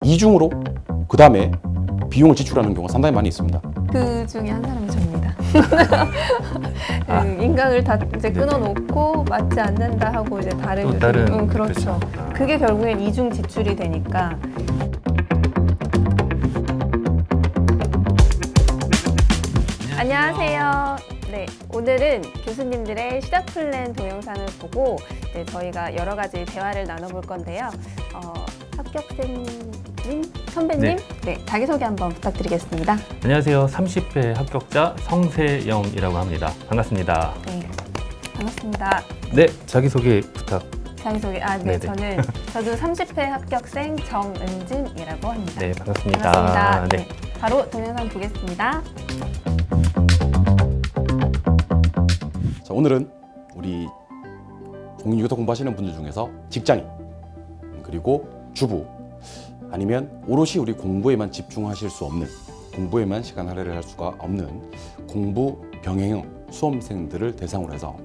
이중으로 그 다음에 비용을 지출하는 경우가 상당히 많이 있습니다. 그 중에 한 사람이 접니다. 인강을 다 이제 끊어놓고 맞지 않는다 하고 이제 다른 다른 그렇죠. 그게 결국엔 이중 지출이 되니까. 안녕하세요. 네, 오늘은 교수님들의 시작 플랜 동영상을 보고 저희가 여러 가지 대화를 나눠볼 건데요. 합격생님, 선배님, 네, 자기소개 한번 부탁드리겠습니다. 안녕하세요. 30회 합격자 성세영이라고 합니다. 반갑습니다. 네, 반갑습니다. 네, 자기소개 부탁. 자기소개, 네네. 저도 30회 합격생 정은진이라고 합니다. 네, 반갑습니다. 반갑습니다. 네. 네, 바로 동영상 보겠습니다. 자, 오늘은 우리 공인중개사 공부하시는 분들 중에서 직장인 그리고 주부 아니면 오롯이 우리 공부에만 집중하실 수 없는, 공부에만 시간 할애를 할 수가 없는 공부 병행형 수험생들을 대상으로 해서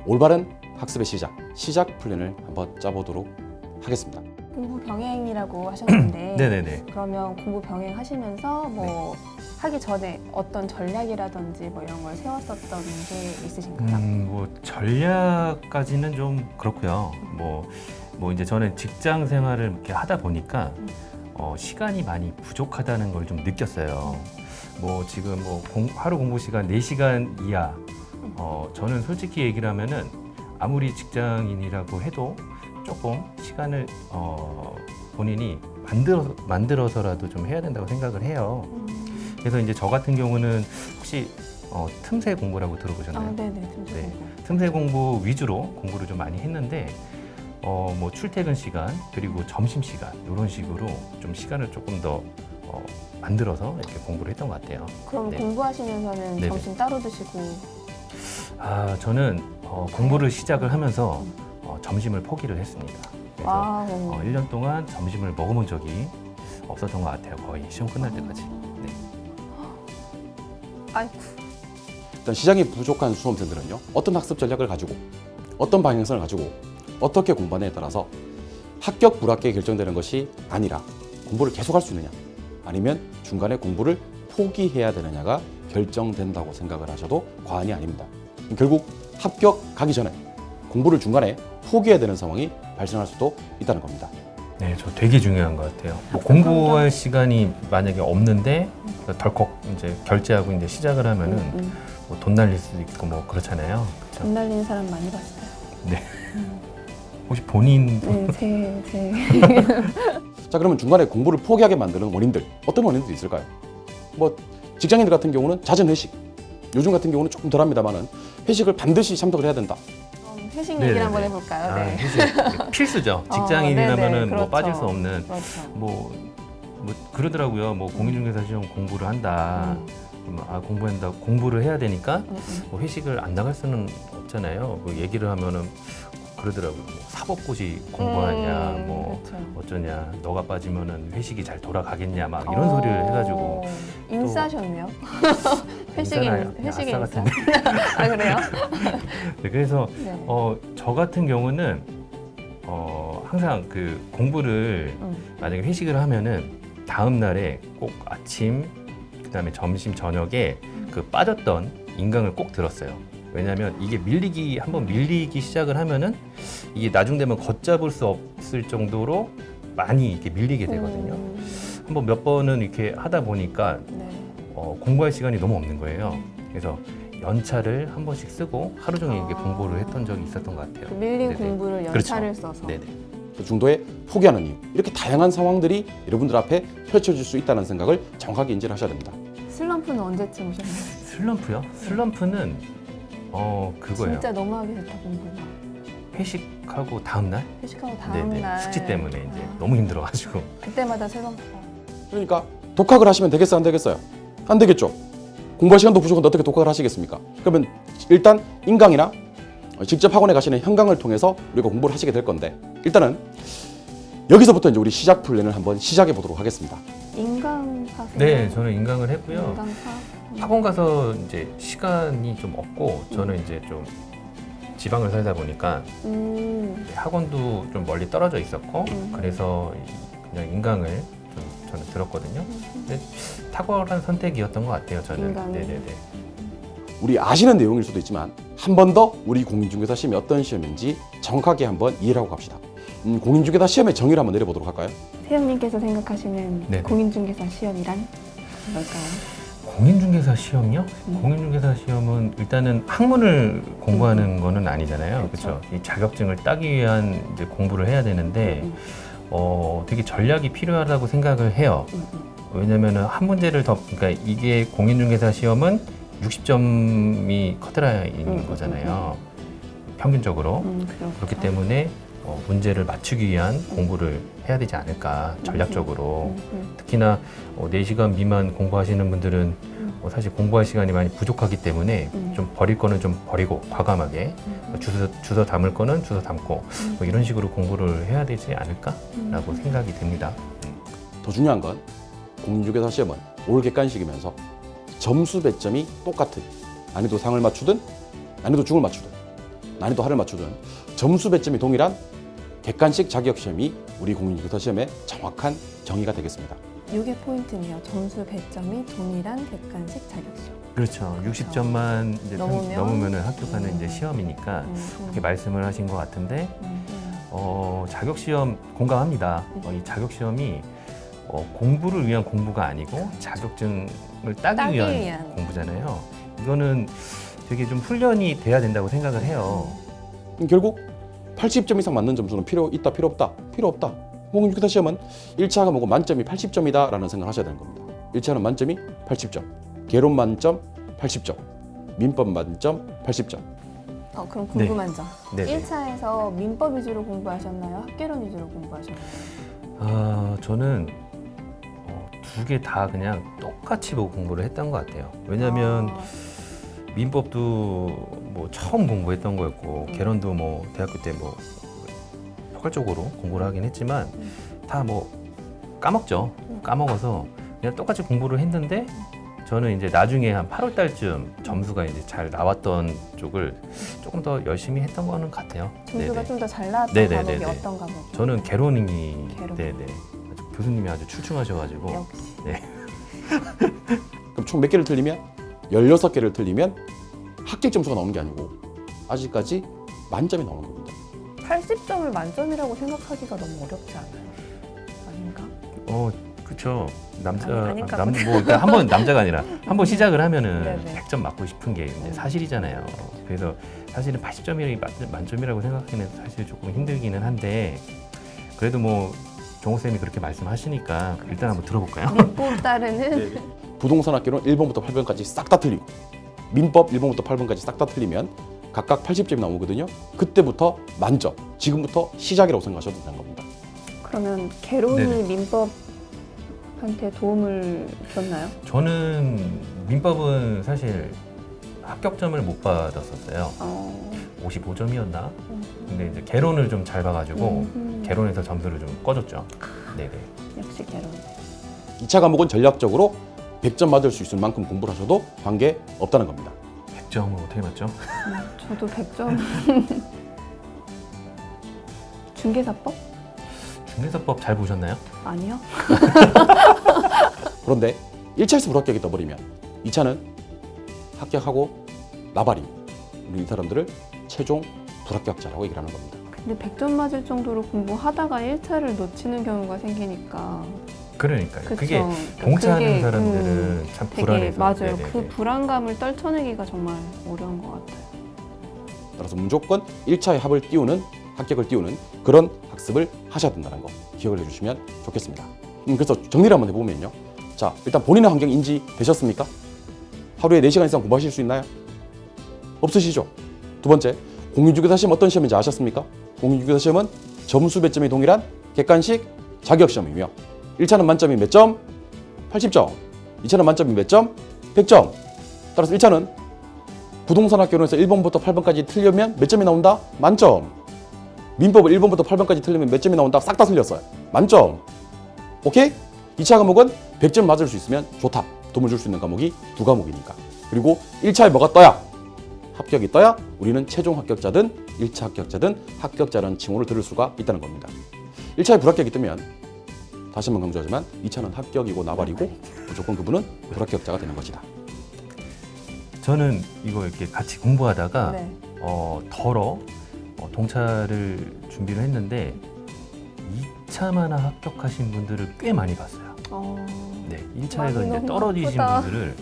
올바른 학습의 시작 플랜을 한번 짜보도록 하겠습니다. 공부 병행이라고 하셨는데 네네네. 그러면 공부 병행 하시면서 뭐 하기 전에 어떤 전략이라든지 뭐 이런 걸 세웠었던 게 있으신가요? 뭐 전략까지는 좀 그렇고요. 뭐 이제 저는 직장 생활을 이렇게 하다 보니까 시간이 많이 부족하다는 걸 좀 느꼈어요. 뭐 지금 하루 공부 시간 4시간 이하. 저는 솔직히 얘기를 하면은 아무리 직장인이라고 해도 조금 시간을 본인이 만들어서라도 좀 해야 된다고 생각을 해요. 그래서 이제 저 같은 경우는 혹시 틈새 공부라고 들어보셨나요? 네네. 네. 틈새 공부 위주로 공부를 좀 많이 했는데 뭐 출퇴근 시간 그리고 점심 시간 이런 식으로 좀 시간을 조금 더 만들어서 이렇게 공부를 했던 것 같아요. 그럼 네. 공부하시면서는 네네. 점심 따로 드시고? 저는 공부를 시작을 하면서 점심을 포기를 했습니다. 그래서 와우. 1년 동안 점심을 먹어본 적이 없었던 것 같아요. 거의 시험 끝날 때까지. 네. 아이고. 일단 시장이 부족한 수험생들은요, 어떤 학습 전략을 가지고 어떤 방향성을 가지고 어떻게 공부하느냐에 따라서 합격 불합격이 결정되는 것이 아니라 공부를 계속할 수 있느냐 아니면 중간에 공부를 포기해야 되느냐가 결정된다고 생각을 하셔도 과언이 아닙니다. 결국 합격하기 전에 공부를 중간에 포기해야 되는 상황이 발생할 수도 있다는 겁니다. 네, 저 되게 중요한 것 같아요. 공부할 시간이 만약에 없는데 덜컥 이제 결제하고 이제 시작을 하면은 뭐돈 날릴 수도 있고 뭐 그렇잖아요. 그렇죠? 돈 날리는 사람 많이 봤어요. 네. 혹시 본인 네, 자, 그러면 중간에 공부를 포기하게 만드는 원인들, 어떤 원인들이 있을까요? 뭐 직장인들 같은 경우는 잦은 회식, 요즘 같은 경우는 조금 덜합니다만은 회식을 반드시 참석을 해야 된다. 회식 네네네. 얘기를 한번 해볼까요? 네. 회식 필수죠. 직장인이라면은 네네, 뭐 그렇죠. 빠질 수 없는 그렇죠. 뭐 그러더라고요. 뭐 공인중개사 시험 공부를 한다. 그러면 공부한다. 공부를 해야 되니까 뭐 회식을 안 나갈 수는 없잖아요. 뭐 얘기를 하면은 그러더라고요. 뭐 사법고시 공부하냐, 뭐 그렇죠. 어쩌냐, 너가 빠지면은 회식이 잘 돌아가겠냐, 막 이런 소리를 해가지고 인싸셨네요. 회식이 인싸나 회식이 아싸 같은데. 아 그래요? 네, 그래서 네. 저 같은 경우는 항상 그 공부를 만약에 회식을 하면은 다음 날에 꼭 아침 그다음에 점심 저녁에 그 빠졌던 인강을 꼭 들었어요. 왜냐하면 이게 한번 밀리기 시작을 하면은 이게 나중 되면 걷잡을 수 없을 정도로 많이 이렇게 밀리게 되거든요. 한번 몇 번은 이렇게 하다 보니까 네. 공부할 시간이 너무 없는 거예요. 그래서 연차를 한 번씩 쓰고 하루 종일 이렇게 공부를 했던 적이 있었던 것 같아요. 그 밀린 네네. 공부를 연차를 써서. 네네. 그 중도에 포기하는 이유, 이렇게 다양한 상황들이 여러분들 앞에 펼쳐질 수 있다는 생각을 정확하게 인지를 하셔야 됩니다. 슬럼프는 언제쯤 오셨나요? 슬럼프요? 슬럼프는 그거예요. 진짜 너무 하기 싫다 공부가. 회식하고 다음 날? 회식하고 다음 날 숙제 때문에 이제 너무 힘들어가지고. 그때마다 슬럼프가. 그러니까 독학을 하시면 되겠어요, 안 되겠어요? 안 되겠죠. 공부할 시간도 부족한데 어떻게 독학을 하시겠습니까? 그러면 일단 인강이나 직접 학원에 가시는 현강을 통해서 우리가 공부를 하시게 될 건데, 일단은 여기서부터 이제 우리 시작 플랜을 한번 시작해 보도록 하겠습니다. 인강파세요? 네, 저는 인강을 했고요. 인강파. 학원 가서 이제 시간이 좀 없고 저는 이제 좀 지방을 살다 보니까 학원도 좀 멀리 떨어져 있었고 그래서 그냥 인강을 좀 저는 들었거든요. 근데 탁월한 선택이었던 것 같아요. 저는. 인강을. 네네네. 우리 아시는 내용일 수도 있지만 한 번 더 우리 공인중개사 시험이 어떤 시험인지 정확하게 한번 이해를 하고 갑시다. 공인중개사 시험의 정의를 한번 내려보도록 할까요? 태연님께서 생각하시는 네네. 공인중개사 시험이란 뭘까요? 공인중개사 시험이요? 공인중개사 시험은 일단은 학문을 공부하는 거는 아니잖아요. 그쵸. 그렇죠? 이 자격증을 따기 위한 이제 공부를 해야 되는데 되게 전략이 필요하다고 생각을 해요. 왜냐면은 한 문제를 더 그러니까 이게 공인중개사 시험은 60점이 커트라인인 거잖아요. 평균적으로. 그렇기 때문에 문제를 맞추기 위한 공부를 해야 되지 않을까 전략적으로. 특히나 4시간 미만 공부하시는 분들은 사실 공부할 시간이 많이 부족하기 때문에 좀 버릴 거는 좀 버리고 과감하게 주워 담을 거는 주워 담고 뭐 이런 식으로 공부를 해야 되지 않을까라고 생각이 듭니다. 더 중요한 건 공인중개사 시험은 올 객관식이면서 점수 배점이 똑같은 난이도 상을 맞추든 난이도 중을 맞추든 난이도 하를 맞추든 점수 배점이 동일한 객관식 자격시험이 우리 공인중개사 시험의 정확한 정의가 되겠습니다. 이게 포인트네요. 점수 배점이 동일한 객관식 자격시험. 그렇죠. 60점만 이제 넘으면은 합격하는 이제 시험이니까 그렇게 말씀을 하신 것 같은데 자격시험 공감합니다. 이 자격시험이 공부를 위한 공부가 아니고 자격증을 따기 위한 공부잖아요. 이거는 되게 좀 훈련이 돼야 된다고 생각을 해요. 결국 80점 이상 맞는 점수는 필요 있다, 필요 없다, 필요 없다. 공인중개사 시험은 1차 과목은 만점이 80점이다 라는 생각을 하셔야 되는 겁니다. 1차는 만점이 80점, 개론 만점 80점, 민법 만점 80점. 그럼 궁금한 점. 네네. 1차에서 민법 위주로 공부하셨나요? 학개론 위주로 공부하셨나요? 저는 두 개 다 그냥 똑같이 보고 공부를 했던 것 같아요. 왜냐하면 민법도 뭐 처음 공부했던 거였고 개론도 뭐 대학교 때 뭐 포괄적으로 공부를 하긴 했지만 다 뭐 까먹죠. 까먹어서 그냥 똑같이 공부를 했는데 저는 이제 나중에 한 8월 달쯤 점수가 이제 잘 나왔던 쪽을 조금 더 열심히 했던 거는 같아요. 점수가 좀 더 잘 나왔던 네네네네. 과목이 어떤 과목이요? 저는 개론이 개론. 네네. 교수님이 아주 출중하셔가지고 역시. 네. 그럼 총 몇 개를 틀리면? 16개를 틀리면 합격 점수가 나오는 게 아니고 아직까지 만점이 나오는 겁니다. 80점을 만점이라고 생각하기가 너무 어렵지 않아요? 아닌가? 그렇죠. 아닐까 뭐 일단 한번 남자가 아니라 한번 시작을 하면은 네네. 100점 맞고 싶은 게 이제 사실이잖아요. 그래서 사실은 80점이 만점이라고 생각하기는 사실 조금 힘들기는 한데 그래도 뭐 종호 쌤이 그렇게 말씀하시니까 일단 한번 들어볼까요? 민법 따르는 부동산 학개론 1번부터 8번까지 싹 다 틀리고 민법 1번부터 8번까지 싹 다 틀리면 각각 80점이 나오거든요. 그때부터 만점, 지금부터 시작이라고 생각하셔도 되는 겁니다. 그러면 개론이 네네. 민법한테 도움을 줬나요? 저는 민법은 사실 합격점을 못 받았었어요. 55점이었나? 근데 이제 개론을 좀 잘 봐가지고 개론에서 점수를 좀 꺼줬죠. 네네. 역시 개론. 2차 과목은 전략적으로 100점 맞을 수 있을 만큼 공부를 하셔도 관계 없다는 겁니다. 100점을 어떻게 맞죠? 저도 100점. 중개사법? 중개사법 잘 보셨나요? 아니요. 그런데 1차에서 불합격이 떠버리면 2차는 합격하고 나발이 우리 이 사람들을 최종 불합격자라고 얘기를 하는 겁니다. 근데 100점 맞을 정도로 공부하다가 1차를 놓치는 경우가 생기니까. 그러니까요. 그쵸. 그게 그러니까 공차하는 그게, 사람들은 참 되게 불안해서. 맞아요. 네네네. 그 불안감을 떨쳐내기가 정말 어려운 것 같아요. 따라서 무조건 1차의 합을 띄우는 합격을 띄우는 그런 학습을 하셔야 된다는 거 기억을 해주시면 좋겠습니다. 그래서 정리를 한번 해보면요. 자, 일단 본인의 환경 인지되셨습니까? 하루에 4시간 이상 공부하실 수 있나요? 없으시죠? 두 번째, 공인중개사 시험 어떤 시험인지 아셨습니까? 공인중개사 시험은 점수 배점이 동일한 객관식 자격시험이며 1차는 만점이 몇 점? 80점. 2차는 만점이 몇 점? 100점. 따라서 1차는 부동산 학개론에서 1번부터 8번까지 틀리면 몇 점이 나온다? 만점. 민법을 1번부터 8번까지 틀리면 몇 점이 나온다? 싹 다 틀렸어요. 만점. 오케이? 2차 과목은 100점 맞을 수 있으면 좋다. 도움을 줄 수 있는 과목이 2과목이니까. 그리고 1차에 뭐가 떠야? 합격이 떠야 우리는 최종 합격자든 1차 합격자든 합격자라는 칭호를 들을 수가 있다는 겁니다. 1차에 불합격이 뜨면 다시 한번 강조하지만 2차는 합격이고 나발이고 무조건 그분은 불합격자가 되는 것이다. 저는 이거 이렇게 같이 공부하다가 네. 동차를 준비를 했는데 2차만 합격하신 분들을 꽤 많이 봤어요. 네, 1차에서 많이 이제 너무 떨어지신 바쁘다. 분들을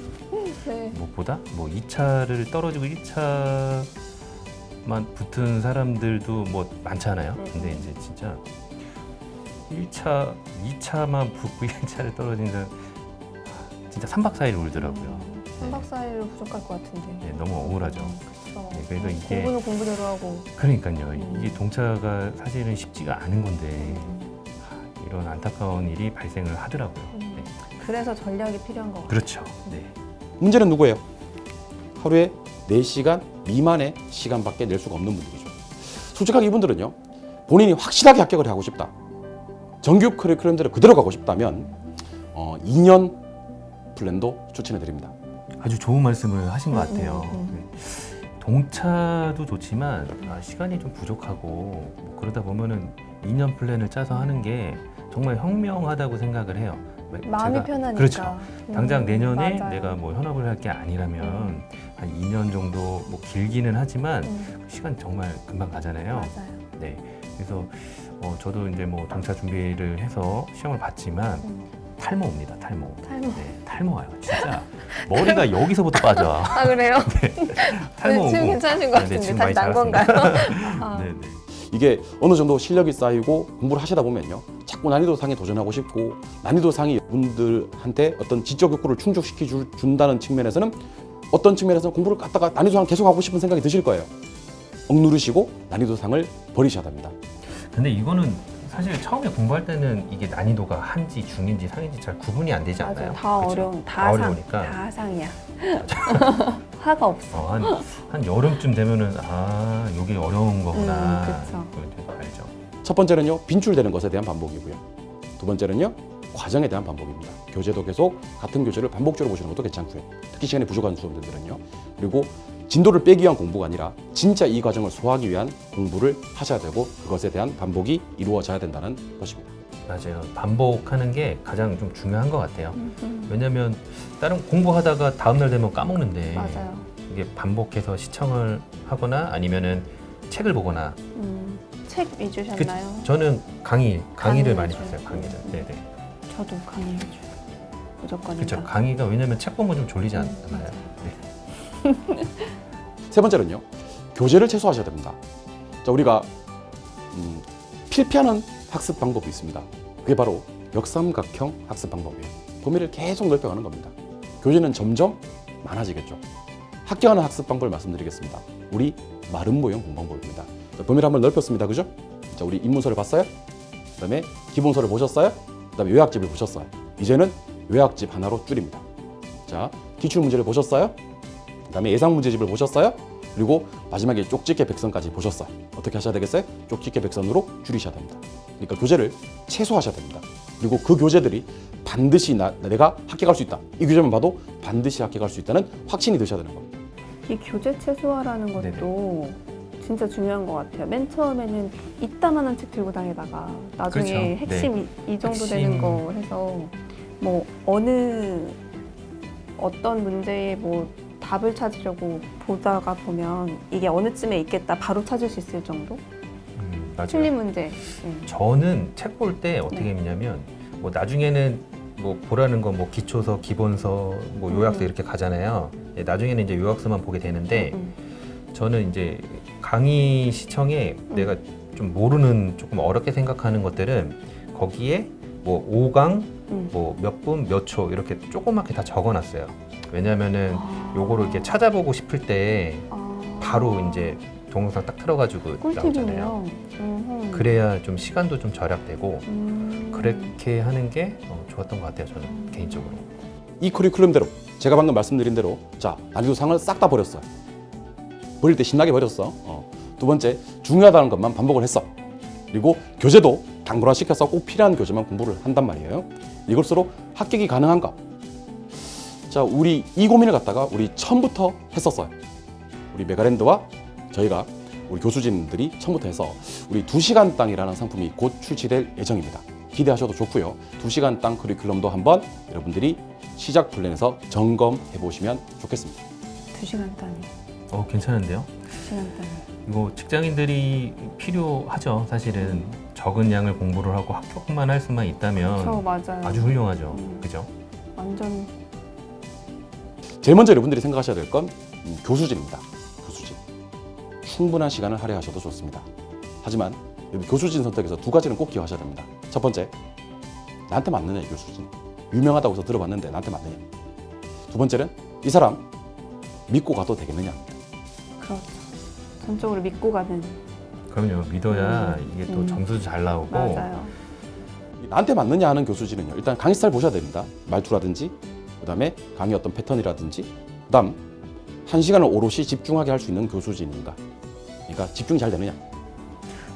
네. 무엇보다 2차를 떨어지고 1차만 붙은 사람들도 많잖아요. 근데 이제 진짜 1차, 2차만 붙고 1차를 떨어진 사람 진짜 3박 4일 울더라고요. 3박 4일로 부족할 것 같은데. 네, 너무 억울하죠. 그렇죠. 네, 그래서 이게 공부는 공부대로 하고. 그러니까요. 이게 동차가 사실은 쉽지가 않은 건데 이런 안타까운 일이 발생을 하더라고요. 네. 그래서 전략이 필요한 것 같아요. 그렇죠. 네. 문제는 누구예요? 하루에 4시간 미만의 시간밖에 낼 수가 없는 분들이죠. 솔직하게 이분들은요, 본인이 확실하게 합격을 하고 싶다, 정규 커리큘럼대로 그대로 가고 싶다면 2년 플랜도 추천해 드립니다. 아주 좋은 말씀을 하신 것 같아요. 네. 동차도 좋지만 시간이 좀 부족하고 그러다 보면은 2년 플랜을 짜서 하는 게 정말 현명하다고 생각을 해요. 마음이 편하니까. 그렇죠. 당장 내년에 맞아요. 내가 현업을 할 게 아니라면 한 2년 정도 길기는 하지만 시간 정말 금방 가잖아요. 맞아요. 네. 그래서 저도 이제 동차 준비를 해서 시험을 봤지만 탈모입니다. 탈모. 네, 탈모 와요. 진짜 머리가 여기서부터 빠져. 아 그래요? 탈모 지금 오고. 괜찮으신 것 네, 같은데 지금 다시 많이 난 건가요? 아. 네, 네. 이게 어느 정도 실력이 쌓이고 공부를 하시다 보면요, 자꾸 난이도 상에 도전하고 싶고 난이도 상이 분들한테 어떤 지적 욕구를 충족시켜 준다는 측면에서는 어떤 측면에서는 공부를 갖다가 난이도 상 계속 하고 싶은 생각이 드실 거예요. 억누르시고 난이도 상을 버리셔야 됩니다. 근데 이거는 사실 처음에 공부할 때는 이게 난이도가 한지 중인지 상인지 잘 구분이 안 되지 않나요? 맞아요. 다 그쵸? 어려운, 다 다 상, 어려우니까. 다 상이야. 화가 없어. 한 여름쯤 되면은 이게 어려운 거구나. 그쵸. 그거 알죠. 첫 번째는요, 빈출되는 것에 대한 반복이고요. 두 번째는요, 과정에 대한 반복입니다. 교재도 계속 같은 교재를 반복적으로 보시는 것도 괜찮고요. 특히 시간이 부족한 수험생들은요. 그리고 진도를 빼기 위한 공부가 아니라 진짜 이 과정을 소화하기 위한 공부를 하셔야 되고 그것에 대한 반복이 이루어져야 된다는 것입니다. 맞아요. 반복하는 게 가장 좀 중요한 것 같아요. 왜냐면 다른 공부하다가 다음날 되면 까먹는데 맞아요. 이게 반복해서 시청을 하거나 아니면은 책을 보거나 책 위주셨나요? 저는 강의를 강의 많이 위주요. 봤어요. 강의를. 네네. 저도 강의 위주. 무조건 그렇죠. 인정. 강의가 왜냐면 책 보면 좀 졸리지 않나요? 네. 세 번째는요, 교재를 최소화하셔야 됩니다. 자, 우리가 필피하는 학습 방법이 있습니다. 그게 바로 역삼각형 학습 방법이에요. 범위를 계속 넓혀가는 겁니다. 교재는 점점 많아지겠죠. 합격하는 학습 방법을 말씀드리겠습니다. 우리 마름 모형 공방법입니다. 자, 범위를 한번 넓혔습니다. 그죠? 자, 우리 입문서를 봤어요? 그 다음에 기본서를 보셨어요? 그 다음에 요약집을 보셨어요? 이제는 요약집 하나로 줄입니다. 자, 기출문제를 보셨어요? 그 다음에 예상문제집을 보셨어요? 그리고 마지막에 쪽집게 백선까지 보셨어요. 어떻게 하셔야 되겠어요? 쪽집게 백선으로 줄이셔야 됩니다. 그러니까 교재를 최소화하셔야 됩니다. 그리고 그 교재들이 반드시 내가 합격할 수 있다. 이 교재만 봐도 반드시 합격할 수 있다는 확신이 드셔야 되는 겁니다. 이 교재 최소화라는 것도 진짜 중요한 것 같아요. 맨 처음에는 이따만한 책 들고 다니다가 나중에 그렇죠. 핵심 이 정도 되는 거 해서 어떤 문제에 답을 찾으려고 보다가 보면 이게 어느 쯤에 있겠다 바로 찾을 수 있을 정도? 맞아요. 틀린 문제. 저는 책 볼 때 어떻게 했냐면 나중에는 보라는 건 기초서, 기본서, 요약서 이렇게 가잖아요. 나중에는 이제 요약서만 보게 되는데 저는 이제 강의 시청에 내가 좀 모르는 조금 어렵게 생각하는 것들은 거기에 5강 몇 분, 몇 초 이렇게 조그맣게 다 적어놨어요. 왜냐면은 요거를 이렇게 찾아보고 싶을 때 바로 이제 동영상 딱 틀어가지고 나오잖아요. 그래야 좀 시간도 좀 절약되고 그렇게 하는 게 좋았던 것 같아요. 저는 개인적으로. 이 커리큘럼대로 제가 방금 말씀드린 대로 자, 난이도 상을 싹 다 버렸어요. 버릴 때 신나게 버렸어. 두 번째, 중요하다는 것만 반복을 했어. 그리고 교재도 당부화시켜서 꼭 필요한 교재만 공부를 한단 말이에요. 이것으로 합격이 가능한가? 자, 우리 이 고민을 갖다가 우리 처음부터 했었어요. 우리 메가랜드와 저희가 우리 교수진들이 처음부터 해서 우리 2시간당이라는 상품이 곧 출시될 예정입니다. 기대하셔도 좋고요. 2시간 땅 커리큘럼도 한번 여러분들이 시작 플랜에서 점검해 보시면 좋겠습니다. 2시간 단위. 괜찮은데요? 2시간 단위. 이거 직장인들이 필요하죠. 사실은 적은 양을 공부를 하고 합격만 할 수만 있다면 저 맞아요. 아주 훌륭하죠. 그죠? 완전 제일 먼저 여러분들이 생각하셔야 될 건 교수진입니다. 교수진. 충분한 시간을 할애하셔도 좋습니다. 하지만 여러분 교수진 선택에서 2가지는 꼭 기억하셔야 됩니다. 첫 번째, 나한테 맞느냐 이 교수진. 유명하다고 해서 들어봤는데 나한테 맞느냐. 두 번째는 이 사람 믿고 가도 되겠느냐. 그렇죠. 전적으로 믿고 가는. 그럼요. 믿어야 이게 또 점수도 잘 나오고. 맞아요. 나한테 맞느냐 하는 교수진은요. 일단 강의 스타일 보셔야 됩니다. 말투라든지 그다음에 강의 어떤 패턴이라든지 그다음 1시간을 오롯이 집중하게 할 수 있는 교수진인가. 그러니까 집중이 잘 되느냐.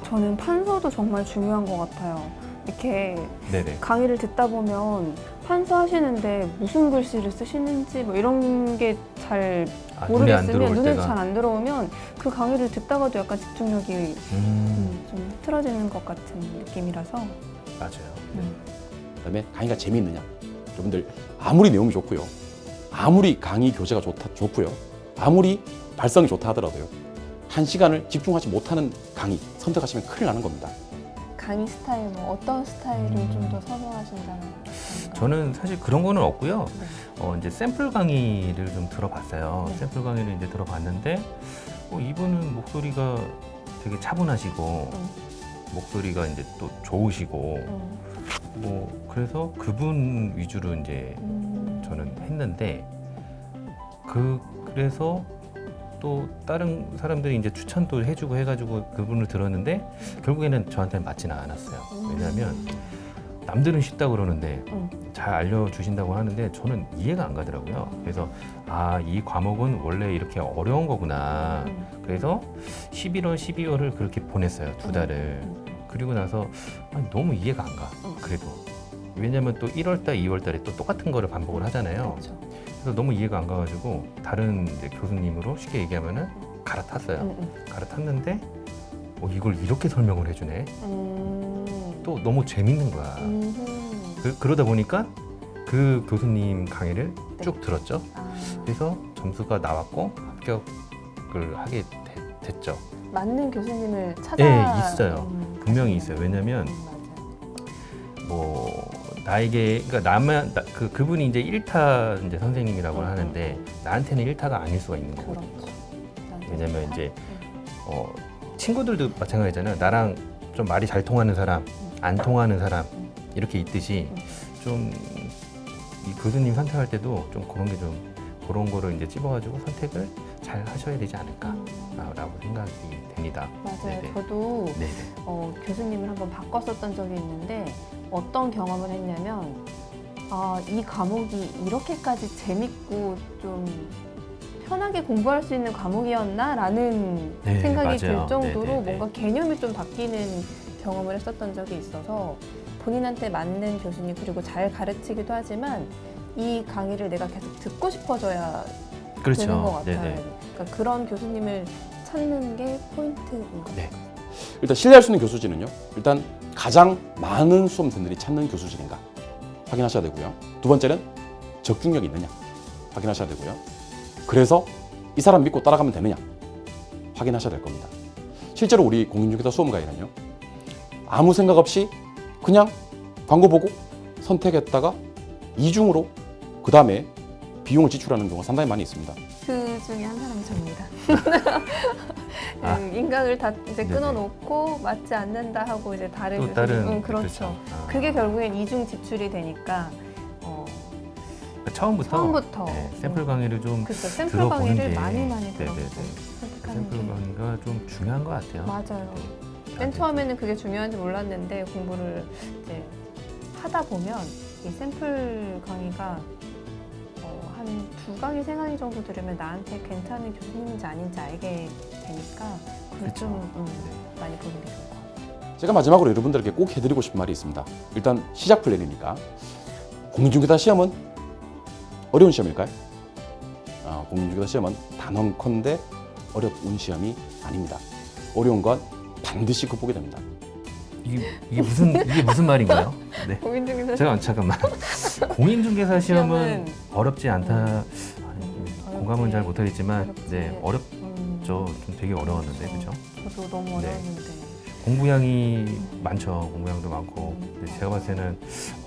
저는 판서도 정말 중요한 것 같아요. 이렇게 네네. 강의를 듣다 보면 판서 하시는데 무슨 글씨를 쓰시는지 뭐 이런 게 잘 눈에 안 모르겠으면 들어올 눈에 때가. 잘 안 들어오면 그 강의를 듣다가도 약간 집중력이 좀 흐트러지는 것 같은 느낌이라서. 맞아요. 그다음에 강의가 재미있느냐. 여러분들 아무리 내용이 좋고요. 아무리 강의 교재가 좋고요. 아무리 발성이 좋다 하더라도요. 1시간을 집중하지 못하는 강의 선택하시면 큰일 나는 겁니다. 강의 스타일 뭐 어떤 스타일을 좀 더 선호하신다는 건가요? 저는 사실 그런 거는 없고요. 네. 이제 샘플 강의를 좀 들어봤어요. 네. 샘플 강의를 이제 들어봤는데 이분은 목소리가 되게 차분하시고 목소리가 이제 또 좋으시고 그래서 그분 위주로 이제 저는 했는데 그래서 또 다른 사람들이 이제 추천도 해주고 해가지고 그분을 들었는데 결국에는 저한테는 맞지는 않았어요. 왜냐하면 남들은 쉽다고 그러는데 잘 알려주신다고 하는데 저는 이해가 안 가더라고요. 그래서 이 과목은 원래 이렇게 어려운 거구나. 그래서 11월, 12월을 그렇게 보냈어요. 2달을. 그리고 나서 너무 이해가 안 가. 그래도. 왜냐면 또 1월달, 2월달에 또 똑같은 거를 반복을 하잖아요. 그렇죠. 그래서 너무 이해가 안 가가지고 다른 이제 교수님으로 쉽게 얘기하면은 갈아탔어요. 갈아탔는데 이걸 이렇게 설명을 해주네. 또 너무 재밌는 거야. 그러다 보니까 그 교수님 강의를 네. 쭉 들었죠. 그래서 점수가 나왔고 합격을 하게 됐죠. 맞는 교수님을 찾아. 네, 있어요. 분명히 가시는. 있어요. 왜냐면 맞아요. 뭐 나에게 그러니까 그분이 이제 1타 이제 선생님이라고 하는데 나한테는 1타가 아닐 수가 있는 거거든요. 그렇죠. 왜냐면 이제 친구들도 마찬가지잖아요. 나랑 좀 말이 잘 통하는 사람, 안 통하는 사람 이렇게 있듯이 좀 이 교수님 선택할 때도 좀 그런 거를 이제 찝어가지고 선택을 잘 하셔야 되지 않을까라고 생각이 됩니다. 맞아요. 네네. 저도 네네. 교수님을 한번 바꿨었던 적이 있는데 어떤 경험을 했냐면 이 과목이 이렇게까지 재밌고 좀 편하게 공부할 수 있는 과목이었나라는 네, 생각이 들 맞아요. 정도로 네네네. 뭔가 개념이 좀 바뀌는 경험을 했었던 적이 있어서 본인한테 맞는 교수님 그리고 잘 가르치기도 하지만 이 강의를 내가 계속 듣고 싶어져야 되는 것 같아요. 네네. 그러니까 그런 교수님을 찾는 게 포인트인 것 같아요. 네. 일단 신뢰할 수 있는 교수진은요. 일단 가장 많은 수험생들이 찾는 교수진인가 확인하셔야 되고요. 두 번째는 적중력이 있느냐 확인하셔야 되고요. 그래서 이 사람 믿고 따라가면 되느냐 확인하셔야 될 겁니다. 실제로 우리 공인중개사 수험가에는요. 아무 생각 없이 그냥 광고 보고 선택했다가 이중으로 그 다음에 비용을 지출하는 경우가 상당히 많이 있습니다. 그 중에 한 사람이 저입니다. 인강을 다 이제 네네. 끊어놓고 맞지 않는다 하고 이제 다른 또 다른 그렇죠. 그게 결국엔 이중 지출이 되니까 처음부터. 네, 샘플 강의를 좀 그렇죠. 샘플 들어보는 강의를 게 많이 들어보고 네네네. 선택하는 샘플 게 강의가 좀 중요한 것 같아요. 맞아요. 네. 맨 처음에는 그게 중요한지 몰랐는데 공부를 이제 하다 보면 이 샘플 강의가 한 2강의 3강의 정도 들으면 나한테 괜찮은 교수님인지 아닌지 알게 되니까 그걸 그렇죠. 좀 많이 보는 게 좋을 것 같아요. 제가 마지막으로 여러분들에게 꼭 해드리고 싶은 말이 있습니다. 일단 시작 플랜이니까 공인중개사 시험은 어려운 시험일까요? 공인중개사 시험은 단언컨대 어려운 시험이 아닙니다. 어려운 건 반드시 극복이 됩니다. 이게 무슨 말인가요? 네. 공인중개사 잠깐만. 공인중개사 시험은 시험은 어렵지 않다. 아니, 공감은 잘 어렵지. 못하겠지만, 어렵지. 네, 어렵죠. 좀 되게 어려웠는데, 그죠? 저도 너무 네. 어려웠는데. 공부량이 많죠. 공부량도 많고. 근데 제가 봤을 때는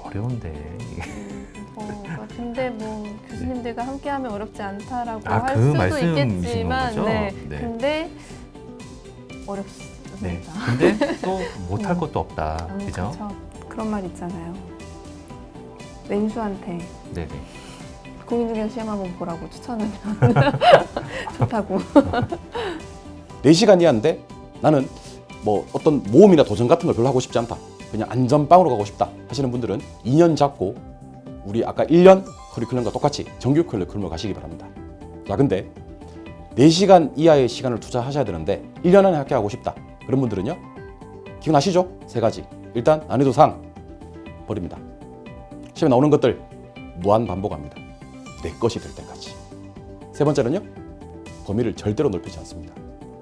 어려운데. 근데 뭐 교수님들과 함께하면 어렵지 않다라고 아, 할 그 수도 말씀이신 있겠지만, 거죠? 네. 네. 근데 어렵습니다. 네. 근데 또 못할 것도 없다. 그죠? 그렇죠. 그런 말 있잖아요. 왼수한테 네네. 공인중개사 시험 한번 보라고 추천하면 좋다고. 4시간 이하인데 나는 뭐 어떤 모험이나 도전 같은 걸 별로 하고 싶지 않다. 그냥 안전빵으로 가고 싶다 하시는 분들은 2년 잡고 우리 아까 1년 커리큘럼과 똑같이 정규 커리큘럼을 가시기 바랍니다. 자, 근데 4시간 이하의 시간을 투자하셔야 되는데 1년 안에 합격하고 싶다. 그런 분들은요. 기억나시죠? 3가지. 일단 난이도 상 버립니다. 시험에 나오는 것들 무한 반복합니다. 내 것이 될 때까지. 3번째는요. 범위를 절대로 넓히지 않습니다.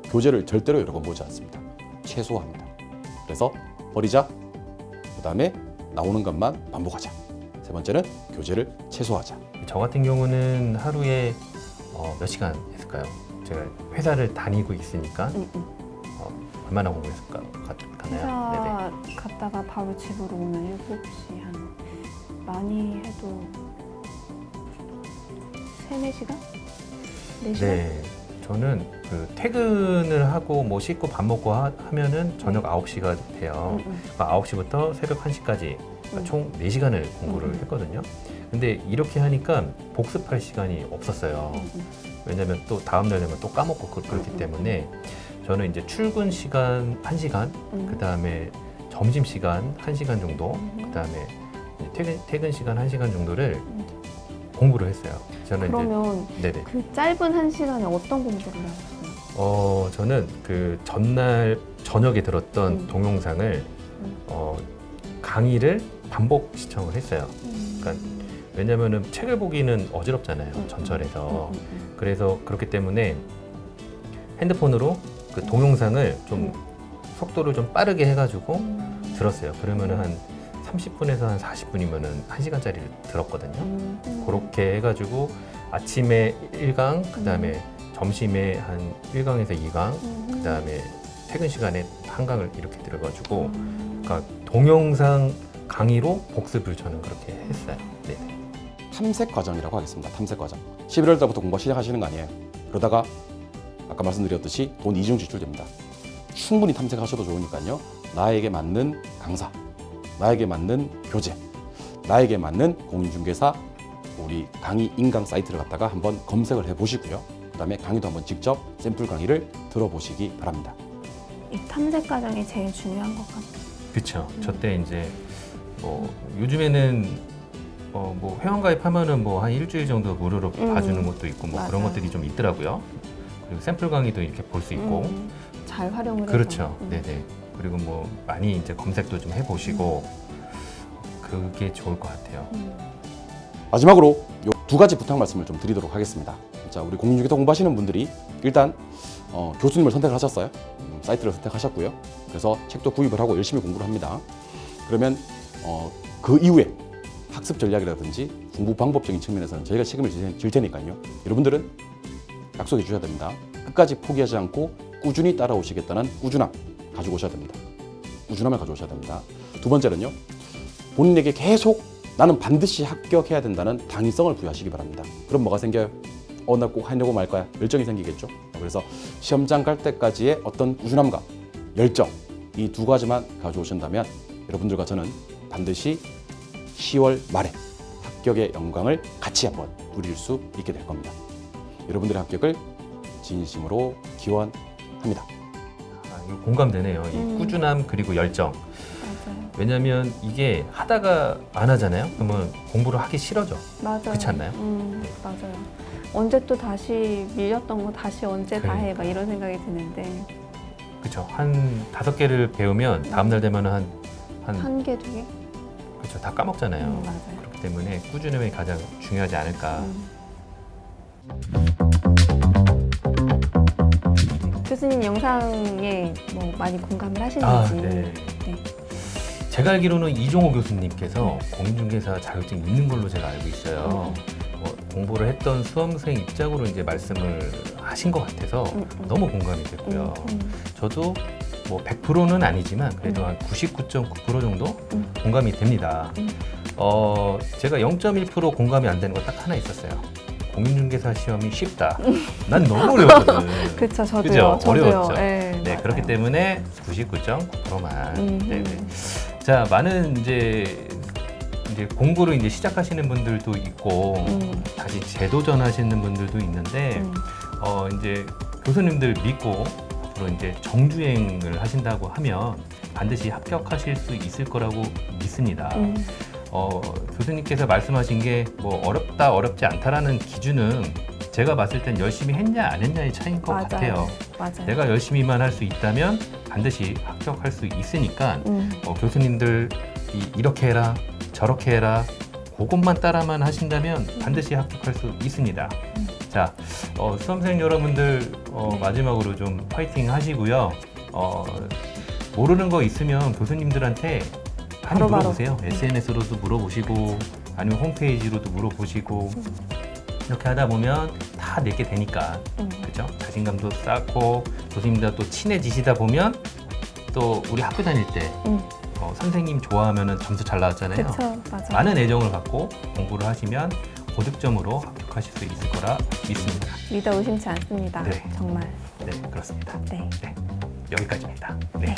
교재를 절대로 여러 번 보지 않습니다. 최소화합니다. 그래서 버리자. 그 다음에 나오는 것만 반복하자. 3번째는 교재를 최소화하자. 저 같은 경우는 하루에 몇 시간 했을까요? 제가 회사를 다니고 있으니까 얼마나 공부했을까? 가나요? 회사 갔다가 바로 집으로 오면 7시 한 많이 해도 3-4시간? 4시간? 네. 저는 그 퇴근을 하고 뭐 씻고 밥 먹고 하면은 저녁 9시가 돼요. 그러니까 9시부터 새벽 1시까지 그러니까 총 4시간을 공부를 했거든요. 근데 이렇게 하니까 복습할 시간이 없었어요. 왜냐면 또 다음날 되면 또 까먹고 그렇기 때문에 저는 이제 출근 시간 1시간, 그 다음에 점심 시간 1시간 정도, 그 다음에 퇴근 시간 1시간 정도를 공부를 했어요. 저는 그러면 이제 네네. 그 짧은 1시간에 어떤 공부를 하셨어요? 저는 그 전날 저녁에 들었던 동영상을 강의를 반복 시청을 했어요. 그러니까 왜냐면은 책을 보기는 어지럽잖아요. 전철에서. 그래서 그렇기 때문에 핸드폰으로 그 동영상을 좀 속도를 좀 빠르게 해가지고 들었어요. 그러면은 한 30분에서 한 40분이면은 1시간짜리를 들었거든요. 그렇게 해가지고 아침에 1강, 그 다음에 점심에 한 1강에서 2강, 그 다음에 퇴근 시간에 1강을 이렇게 들어가지고 그러니까 동영상 강의로 복습을 저는 그렇게 했어요. 네. 탐색 과정이라고 하겠습니다. 탐색 과정. 11월 달부터 공부 시작하시는 거 아니에요. 그러다가 아까 말씀드렸듯이 돈 이중 지출됩니다. 충분히 탐색하셔도 좋으니까요. 나에게 맞는 강사, 나에게 맞는 교재, 나에게 맞는 공인중개사 우리 강의 인강 사이트를 갖다가 한번 검색을 해보시고요. 그 다음에 강의도 한번 직접 샘플 강의를 들어보시기 바랍니다. 이 탐색 과정이 제일 중요한 것 같아요. 그렇죠. 저때 이제 뭐 요즘에는 뭐 회원가입하면은 뭐 한 일주일 정도 무료로 봐주는 것도 있고 뭐 그런 맞아요. 것들이 좀 있더라고요. 그리고 샘플 강의도 이렇게 볼 수 있고 잘 활용을 해서. 그렇죠. 네네. 그리고 뭐 많이 이제 검색도 좀 해보시고 그게 좋을 것 같아요. 마지막으로 요 2가지 부탁 말씀을 좀 드리도록 하겠습니다. 자, 우리 공인중개사 공부하시는 분들이 일단 교수님을 선택을 하셨어요. 사이트를 선택하셨고요. 그래서 책도 구입을 하고 열심히 공부를 합니다. 그러면 그 이후에 학습 전략이라든지 공부 방법적인 측면에서는 저희가 책임을 질 테니까요. 여러분들은 약속해 주셔야 됩니다. 끝까지 포기하지 않고 꾸준히 따라오시겠다는 꾸준함 가지고 오셔야 됩니다. 꾸준함을 가져오셔야 됩니다. 2번째는요. 본인에게 계속 나는 반드시 합격해야 된다는 당위성을 부여하시기 바랍니다. 그럼 뭐가 생겨요? 나 꼭 하려고 말 거야. 열정이 생기겠죠. 그래서 시험장 갈 때까지의 어떤 꾸준함과 열정 이 2가지만 가져오신다면 여러분들과 저는 반드시 10월 말에 합격의 영광을 같이 한번 누릴 수 있게 될 겁니다. 여러분들의 합격을 진심으로 기원합니다. 이거 공감되네요. 이 꾸준함 그리고 열정. 맞아요. 왜냐하면 이게 하다가 안 하잖아요. 그러면 공부를 하기 싫어져. 맞아요. 그렇지 않나요? 맞아요. 언제 또 다시 밀렸던 거 다시 언제 다 해? 막 이런 생각이 드는데 그렇죠. 한 5개를 배우면 다음 날 되면 한 1개, 2개? 그렇죠. 다 까먹잖아요. 맞아요. 그렇기 때문에 꾸준함이 가장 중요하지 않을까. 교수님 영상에 뭐 많이 공감을 하시는지 네. 네. 제가 알기로는 이종호 교수님께서 공인중개사 자격증이 있는 걸로 제가 알고 있어요. 공부를 했던 수험생 입장으로 이제 말씀을 하신 것 같아서 너무 공감이 됐고요. 저도 뭐 100%는 아니지만 그래도 한 99.9% 정도 공감이 됩니다. 제가 0.1% 공감이 안 되는 거 딱 하나 있었어요. 공인중개사 시험이 쉽다. 난 너무 어려웠거든. 그쵸, 저도요. 그죠? 저도요. 어려웠죠. 네, 네, 맞아요. 그렇기 때문에 99.9%만. 네, 네. 자, 많은 이제 공부를 이제 시작하시는 분들도 있고 다시 재도전하시는 분들도 있는데 이제 교수님들 믿고 앞으로 이제 정주행을 하신다고 하면 반드시 합격하실 수 있을 거라고 믿습니다. 교수님께서 말씀하신 게 뭐 어렵다 어렵지 않다라는 기준은 제가 봤을 땐 열심히 했냐 안 했냐의 차이인 것 맞아요. 같아요. 맞아요. 내가 열심히만 할 수 있다면 반드시 합격할 수 있으니까 교수님들 이렇게 해라 저렇게 해라 그것만 따라만 하신다면 반드시 합격할 수 있습니다. 자, 수험생 여러분들 마지막으로 좀 파이팅 하시고요. 모르는 거 있으면 교수님들한테 많이 바로바로. 물어보세요. SNS로도 물어보시고 아니면 홈페이지로도 물어보시고 이렇게 하다 보면 다 내게 되니까 그죠? 자신감도 쌓고 교수님들과 또 친해지시다 보면 또 우리 학교 다닐 때 선생님 좋아하면 점수 잘 나왔잖아요. 그쵸, 맞아요. 많은 애정을 갖고 공부를 하시면 고득점으로 합격하실 수 있을 거라 믿습니다. 믿어 의심치 않습니다. 네. 정말. 네, 그렇습니다. 네. 네, 여기까지입니다. 네.